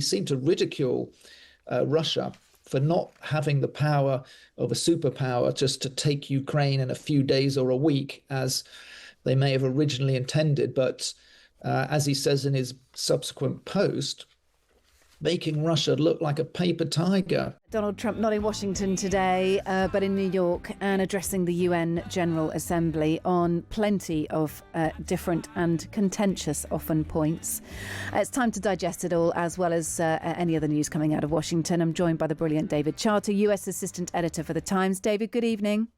he seemed to ridicule Russia for not having the power of a superpower just to take Ukraine in a few days or a week, as they may have originally intended. But as he says in his subsequent post, making Russia look like a paper tiger. Donald Trump not in Washington today, but in New York, and addressing the UN General Assembly on plenty of different and contentious, often, points. It's time to digest it all, as well as any other news coming out of Washington. I'm joined by the brilliant David Charter, US Assistant Editor for The Times. David, good evening.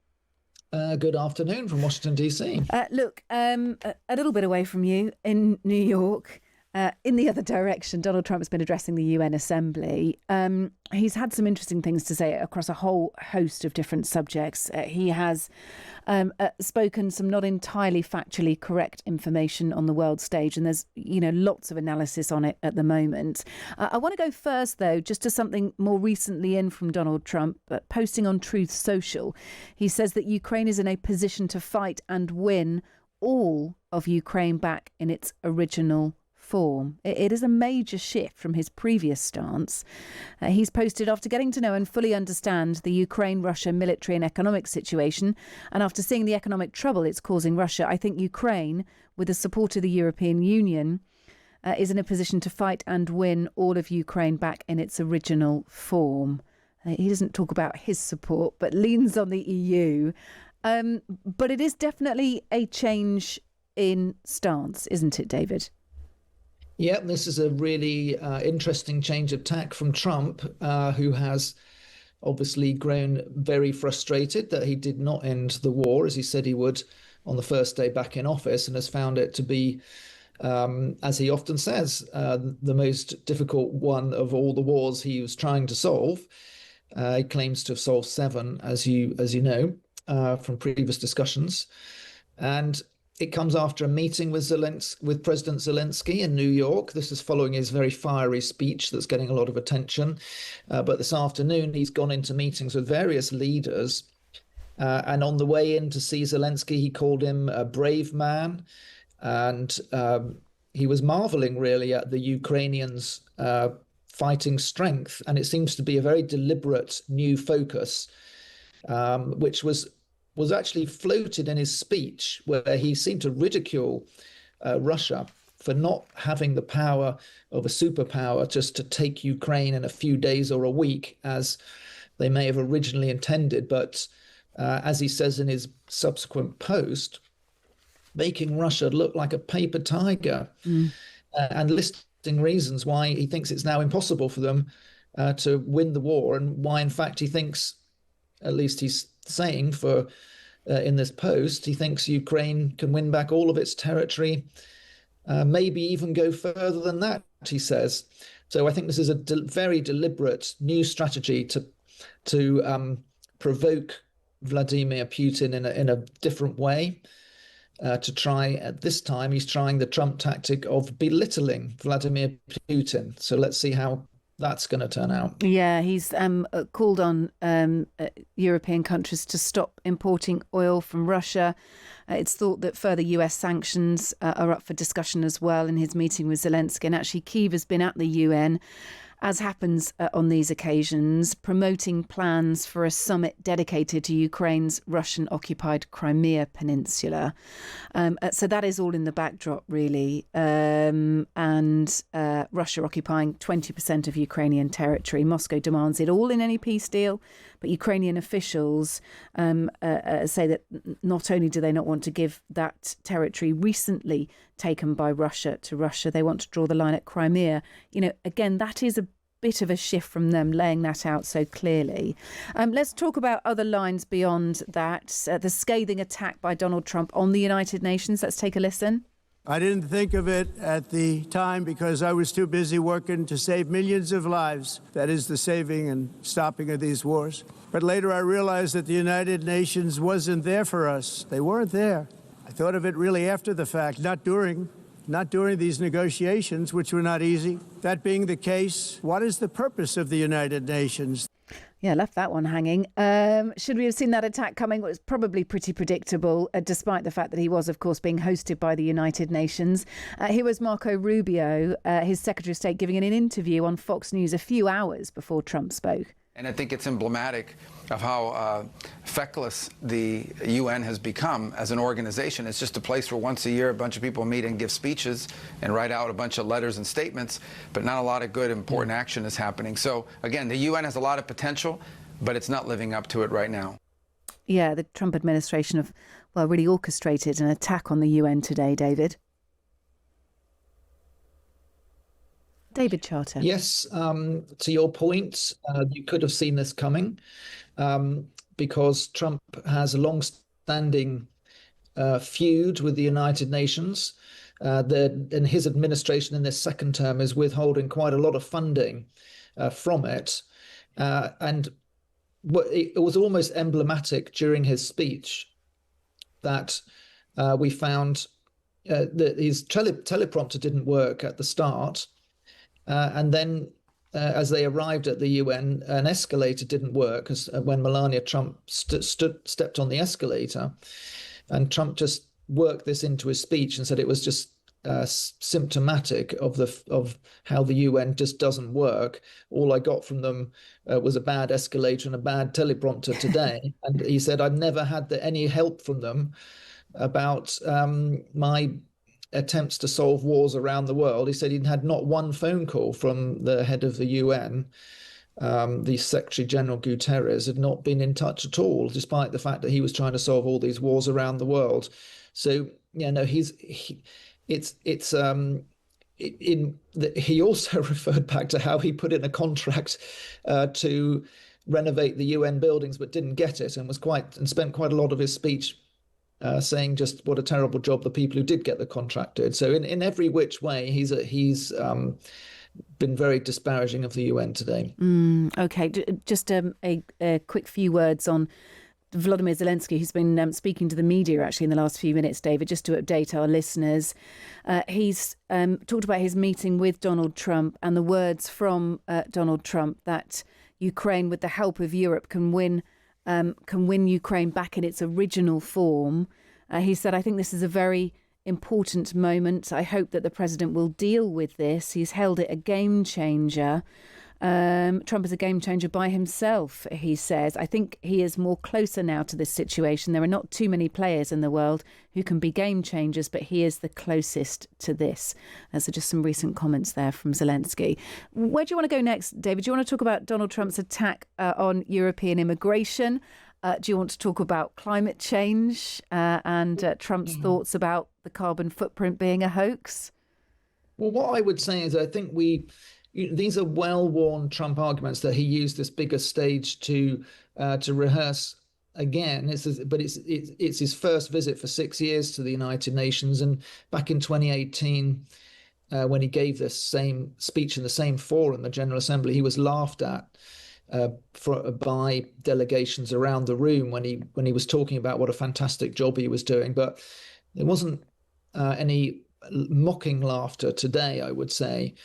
Good afternoon from Washington, D.C. Look, a little bit away from you in New York. In the other direction, Donald Trump has been addressing the UN Assembly. He's had some interesting things to say across a whole host of different subjects. He has spoken some not entirely factually correct information on the world stage, and there's lots of analysis on it at the moment. I want to go first, though, just to something more recently in from Donald Trump, posting on Truth Social. He says that Ukraine is in a position to fight and win all of Ukraine back in its original form. It is a major shift from his previous stance. He's posted, after getting to know and fully understand the Ukraine-Russia military and economic situation, and after seeing the economic trouble it's causing Russia, I think Ukraine, with the support of the European Union, is in a position to fight and win all of Ukraine back in its original form. He doesn't talk about his support, but leans on the EU. But it is definitely a change in stance, isn't it, David? Yeah, this is a really interesting change of tack from Trump, who has obviously grown very frustrated that he did not end the war, as he said he would on the first day back in office, and has found it to be, as he often says, the most difficult one of all the wars he was trying to solve. He claims to have solved 7, as you know, from previous discussions. And it comes after a meeting with President Zelensky in New York. This is following his very fiery speech that's getting a lot of attention. But this afternoon, he's gone into meetings with various leaders. And on the way in to see Zelensky, he called him a brave man. And he was marveling, really, at the Ukrainians' fighting strength. And it seems to be a very deliberate new focus, which was actually floated in his speech, where he seemed to ridicule Russia for not having the power of a superpower just to take Ukraine in a few days or a week, as they may have originally intended. But as he says in his subsequent post, making Russia look like a paper tiger, and listing reasons why he thinks it's now impossible for them to win the war, and why, in fact, he thinks, at least he's saying in this post, he thinks Ukraine can win back all of its territory, maybe even go further than that, he says. So I think this is a very deliberate new strategy to provoke Vladimir Putin in a different way. To try, at this time, he's trying the Trump tactic of belittling Vladimir Putin. So let's see how that's going to turn out. Yeah, he's called on European countries to stop importing oil from Russia. It's thought that further US sanctions are up for discussion as well in his meeting with Zelensky. And actually, Kyiv has been at the UN, as happens on these occasions, promoting plans for a summit dedicated to Ukraine's Russian-occupied Crimea Peninsula. So that is all in the backdrop, really. And Russia occupying 20% of Ukrainian territory. Moscow demands it all in any peace deal. But Ukrainian officials say that not only do they not want to give that territory recently taken by Russia to Russia, they want to draw the line at Crimea. Again, that is a bit of a shift from them laying that out so clearly. Let's talk about other lines beyond that. The scathing attack by Donald Trump on the United Nations. Let's take a listen. I didn't think of it at the time because I was too busy working to save millions of lives. That is the saving and stopping of these wars. But later I realized that the United Nations wasn't there for us. They weren't there. I thought of it really after the fact, not during these negotiations, which were not easy. That being the case, what is the purpose of the United Nations? Yeah, left that one hanging. Should we have seen that attack coming? Well, it's probably pretty predictable, despite the fact that he was, of course, being hosted by the United Nations. Here was Marco Rubio, his Secretary of State, giving an interview on Fox News a few hours before Trump spoke. And I think it's emblematic of how feckless the UN has become as an organization. It's just a place where once a year a bunch of people meet and give speeches and write out a bunch of letters and statements, but not a lot of good, important action is happening. So, again, the UN has a lot of potential, but it's not living up to it right now. Yeah, the Trump administration have, well, really orchestrated an attack on the UN today, David. David Charter. Yes, to your point, you could have seen this coming because Trump has a long-standing feud with the United Nations. And his administration in this second term is withholding quite a lot of funding from it. And it was almost emblematic during his speech that we found that his teleprompter didn't work at the start. And then as they arrived at the UN, an escalator didn't work when Melania Trump stepped on the escalator. And Trump just worked this into his speech and said it was just symptomatic of how the UN just doesn't work. All I got from them was a bad escalator and a bad teleprompter today. And he said, I've never had any help from them about my attempts to solve wars around the world. He said he'd had not one phone call from the head of the UN. The Secretary General Guterres had not been in touch at all, despite the fact that he was trying to solve all these wars around the world. So, he also referred back to how he put in a contract to renovate the UN buildings, but didn't get it, and spent quite a lot of his speech saying just what a terrible job the people who did get the contract did. So in every which way, he's been very disparaging of the UN today. Okay, just a quick few words on Volodymyr Zelensky, who's been speaking to the media actually in the last few minutes, David, just to update our listeners. He's talked about his meeting with Donald Trump and the words from Donald Trump that Ukraine, with the help of Europe, can win Ukraine back in its original form. He said, I think this is a very important moment. I hope that the president will deal with this. He's held it a game changer. Trump is a game changer by himself, he says. I think he is more closer now to this situation. There are not too many players in the world who can be game changers, but he is the closest to this. So just some recent comments there from Zelensky. Where do you want to go next, David? Do you want to talk about Donald Trump's attack on European immigration? Do you want to talk about climate change and Trump's thoughts about the carbon footprint being a hoax? Well, what I would say is I think these are well-worn Trump arguments that he used this bigger stage to rehearse again. But it's his first visit for 6 years to the United Nations, and back in 2018, when he gave this same speech in the same forum, the General Assembly, he was laughed at by delegations around the room when he was talking about what a fantastic job he was doing. But there wasn't any mocking laughter today, I would say.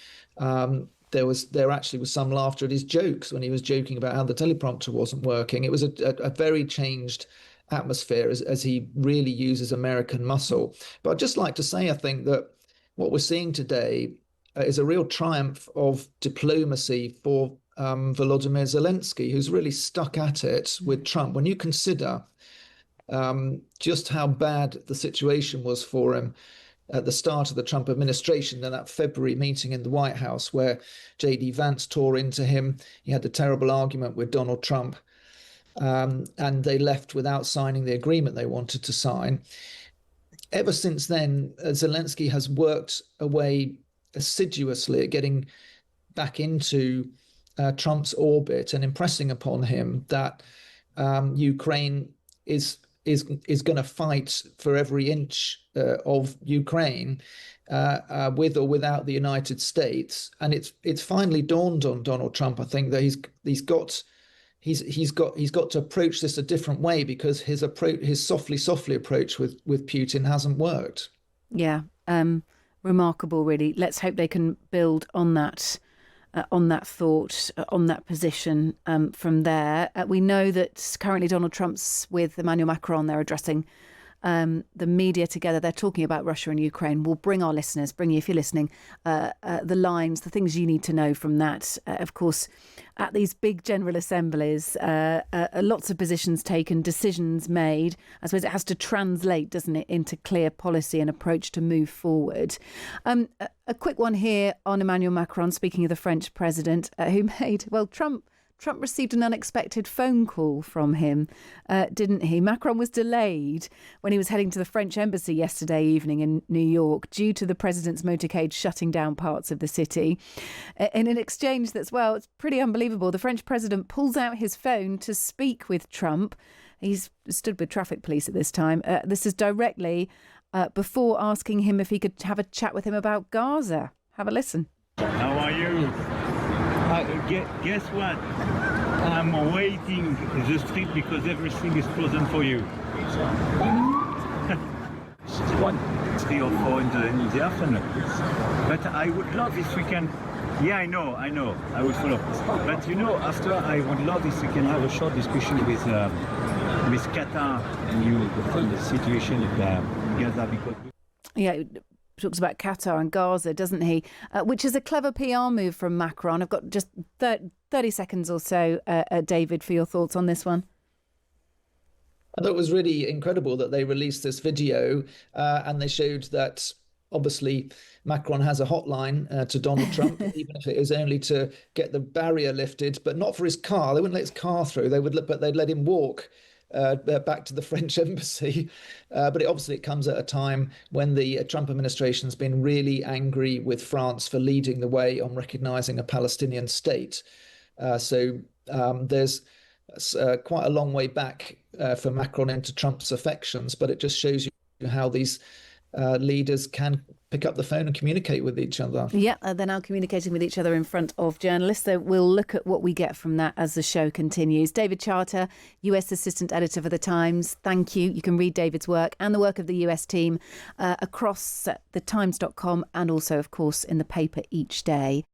There actually was some laughter at his jokes when he was joking about how the teleprompter wasn't working. It was a very changed atmosphere as he really uses American muscle. But I'd just like to say, I think that what we're seeing today is a real triumph of diplomacy for Volodymyr Zelensky, who's really stuck at it with Trump. When you consider just how bad the situation was for him at the start of the Trump administration, and that February meeting in the White House where J.D. Vance tore into him. He had a terrible argument with Donald Trump, and they left without signing the agreement they wanted to sign. Ever since then, Zelensky has worked away assiduously at getting back into Trump's orbit and impressing upon him that Ukraine is going to fight for every inch of Ukraine, with or without the United States. And it's finally dawned on Donald Trump, I think, that he's got to approach this a different way, because his softly approach with Putin hasn't worked. Yeah, remarkable, really. Let's hope they can build on that on that thought, on that position from there. We know that currently Donald Trump's with Emmanuel Macron. They're addressing the media together. They're talking about Russia and Ukraine. We'll bring our listeners, bring you, if you're listening, the lines, the things you need to know from that. Of course, at these big general assemblies, lots of positions taken, decisions made. I suppose it has to translate, doesn't it, into clear policy and approach to move forward. A quick one here on Emmanuel Macron, speaking of the French president, who made, well, Trump received an unexpected phone call from him, didn't he? Macron was delayed when he was heading to the French embassy yesterday evening in New York due to the president's motorcade shutting down parts of the city. In an exchange that's, well, it's pretty unbelievable. The French president pulls out his phone to speak with Trump. He's stood with traffic police at this time. This is directly before asking him if he could have a chat with him about Gaza. Have a listen. How are you? Guess what? I'm waiting the street because everything is frozen for you. 3 or 4 in the afternoon. But I would love if we can. Yeah, I know. I will follow. But after I would love if we can have a short discussion with Qatar and you on the situation in Gaza because. Yeah. Talks about Qatar and Gaza, doesn't he? Which is a clever PR move from Macron. I've got just 30 seconds or so, David, for your thoughts on this one. I thought it was really incredible that they released this video and they showed that obviously Macron has a hotline to Donald Trump, even if it is only to get the barrier lifted, but not for his car. They wouldn't let his car through. But they'd let him walk back to the French embassy. But it comes at a time when the Trump administration has been really angry with France for leading the way on recognizing a Palestinian state. So there's quite a long way back for Macron into Trump's affections, but it just shows you how these leaders can pick up the phone and communicate with each other. Yeah, they're now communicating with each other in front of journalists. So we'll look at what we get from that as the show continues. David Charter, US Assistant Editor for The Times. Thank you. You can read David's work and the work of the US team across thetimes.com and also, of course, in the paper each day.